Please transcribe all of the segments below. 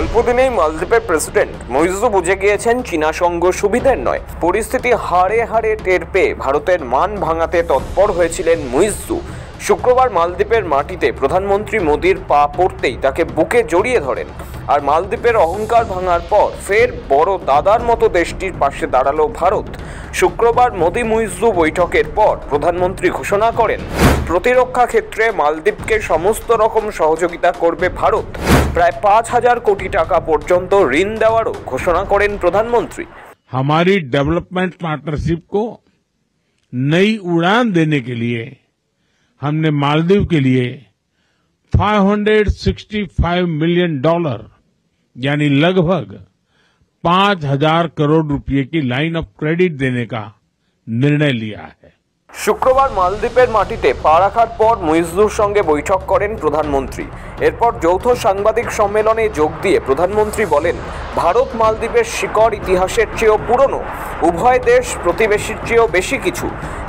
অল্প দিনেই মালদ্বীপের প্রেসিডেন্ট মুইজ্জু বুঝে গিয়েছেন চীনা সঙ্গ সুবিধের নয়। পরিস্থিতি হাড়ে হাড়ে টের পেয়ে ভারতের মান ভাঙাতে তৎপর হয়েছিলেন মুইজ্জু। শুক্রবার মালদ্বীপের মাটিতে প্রধানমন্ত্রী মোদির পা পড়তেই তাকে বুকে জড়িয়ে ধরেন। আর মালদ্বীপের অহংকার ভাঙার পর ফের বড় দাদার মতো দেশটির পাশে দাঁড়ালো ভারত। শুক্রবার মোদি মুইজ্জু বৈঠকের পর প্রধানমন্ত্রী ঘোষণা করেন, প্রতিরক্ষা ক্ষেত্রে মালদ্বীপকে সমস্ত রকম সহযোগিতা করবে ভারত। প্রায় 5,000 কোটি টাকা পর্যন্ত ঋণ দেওয়ারও ঘোষণা করেন প্রধানমন্ত্রী। हमारी डेवलपमेंट पार्टनरशिप को नई उड़ान देने के लिए हमने मालदीव के लिए $565 मिलियन यानी लगभग 5,000 करोड़ रुपए की लाइन ऑफ क्रेडिट देने का निर्णय लिया है। শুক্রবার মালদ্বীপের মাটিতে পা রাখার পর মুইজ্জুর সঙ্গে বৈঠক করেন প্রধানমন্ত্রী। এরপর যৌথ সাংবাদিক সম্মেলনে যোগ দিয়ে প্রধানমন্ত্রী বলেন, ভারত মালদ্বীপের শিকড় ইতিহাসের চেয়েও পুরনো, উভয় দেশ প্রতিবেশীর চেয়েও বেশি কিছু।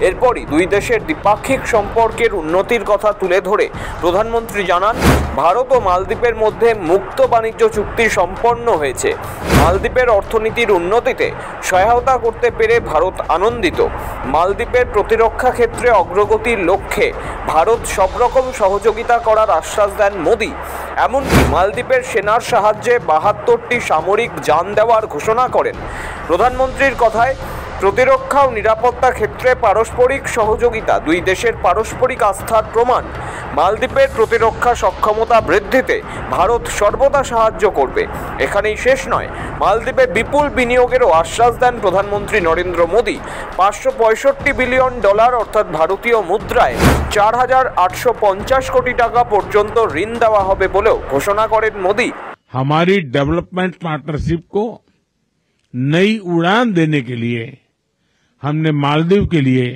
এরপরই দুই দেশের দ্বিপাক্ষিক সম্পর্কের উন্নতির কথা তুলে ধরে প্রধানমন্ত্রী জানান, ভারত ও মালদ্বীপের মধ্যে মুক্ত বাণিজ্য চুক্তি সম্পন্ন হয়েছে। মালদ্বীপের অর্থনীতির উন্নতিতে সহায়তা করতে পেরে ভারত আনন্দিত। মালদ্বীপের প্রতিরক্ষা ক্ষেত্রে অগ্রগতির লক্ষ্যে ভারত সব রকম সহযোগিতা করার আশ্বাস দেন মোদি। এমনকি মালদ্বীপের সেনার সাহায্যে 72টি সামরিক যান দেওয়ার ঘোষণা করেন। প্রধানমন্ত্রীর কথায়, প্রতিরক্ষা ও নিরাপত্তা ক্ষেত্রে পারস্পরিক সহযোগিতা দুই দেশের পারস্পরিক আস্থার প্রমাণ। মালদ্বীপের প্রতিরক্ষা সক্ষমতা বৃদ্ধিতে ভারত সর্বদা সাহায্য করবে। এখানেই শেষ নয়, মালদ্বীপে বিপুল বিনিয়োগেরও আশ্বাস দেন প্রধানমন্ত্রী নরেন্দ্র মোদি। $565 বিলিয়ন অর্থাৎ ভারতীয় মুদ্রায় 4,850 কোটি টাকা পর্যন্ত ঋণ দেওয়া হবে বলেও ঘোষণা করেন মোদি। हमारी डेवलपमेंट पार्टनरशिप को नई उड़ान देने के लिए हमने मालदीव के लिए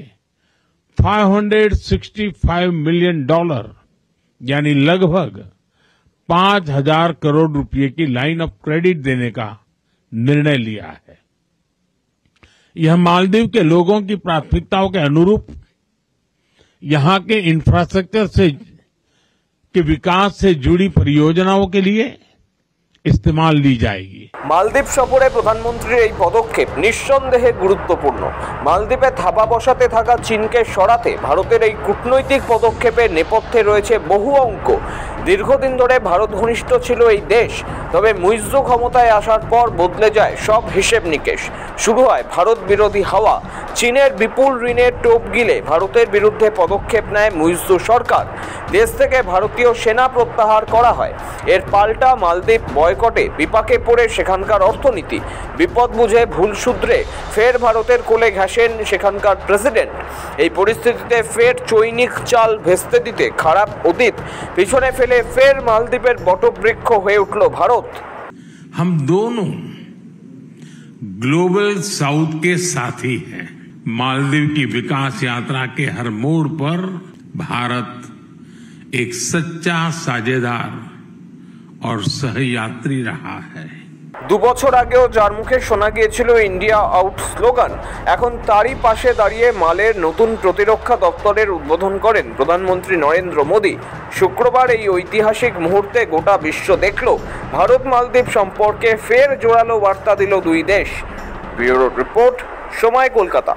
$565 मिलियन यानी लगभग 5,000 करोड़ रुपए की लाइन ऑफ क्रेडिट देने का निर्णय लिया है। यह मालदीव के लोगों की प्राथमिकताओं के अनुरूप यहां के इंफ्रास्ट्रक्चर के विकास से जुड़ी परियोजनाओं के लिए इस्तेमाल ली जाएगी। মালদ্বীপ সফরে প্রধানমন্ত্রীর এই পদক্ষেপ নিঃসন্দেহে গুরুত্বপূর্ণ। মালদ্বীপে থাবা বসাতে থাকা চীনকে সরাতে ভারতের এই কূটনৈতিক পদক্ষেপের নেপথ্যে রয়েছে বহু অঙ্ক। দীর্ঘদিন ধরে ভারত ঘনিষ্ঠ ছিল এই দেশ, তবে মুইজ্জু ক্ষমতায় আসার পর বদলে যায় সব হিসেব নিকেশ। শুরু হয় ভারত বিরোধী হাওয়া। চীনের বিপুল ঋণের টোপ গিলে ভারতের বিরুদ্ধে পদক্ষেপ নেয় মুইজ্জু সরকার। দেশ থেকে ভারতীয় সেনা প্রত্যাহার করা হয়। এর পাল্টা মালদ্বীপ বয়কটে বিপাকে পড়ে সেখানকার অর্থনীতি। বিপদ বুঝে ভুল শুধরে ফের ভারতের কোলে ঘেঁষেন সেখানকার প্রেসিডেন্ট। এই পরিস্থিতিতে ফের চৈনিক চাল ভেস্তে দিতে খারাপ অতীত পিছনে ফেলে ফের মালদ্বীপের বটবৃক্ষ হয়ে উঠল ভারত। हम दोनों ग्लोबल साउथ के साथी हैं। मालदीव की विकास यात्रा के हर मोड़ पर भारत एक सच्चा साझेदार और सहयात्री रहा है। 2 বছর আগেও যার মুখে শোনা গিয়েছিল ইন্ডিয়া আউট স্লোগান, এখন তারই পাশে দাঁড়িয়ে মালের নতুন প্রতিরক্ষা দপ্তরের উদ্বোধন করেন প্রধানমন্ত্রী নরেন্দ্র মোদি। শুক্রবার এই ঐতিহাসিক মুহূর্তে গোটা বিশ্ব দেখল ভারত মালদ্বীপ সম্পর্কে ফের জোরালো বার্তা দিল দুই দেশ। ব্যুরো রিপোর্ট, সময়, কলকাতা।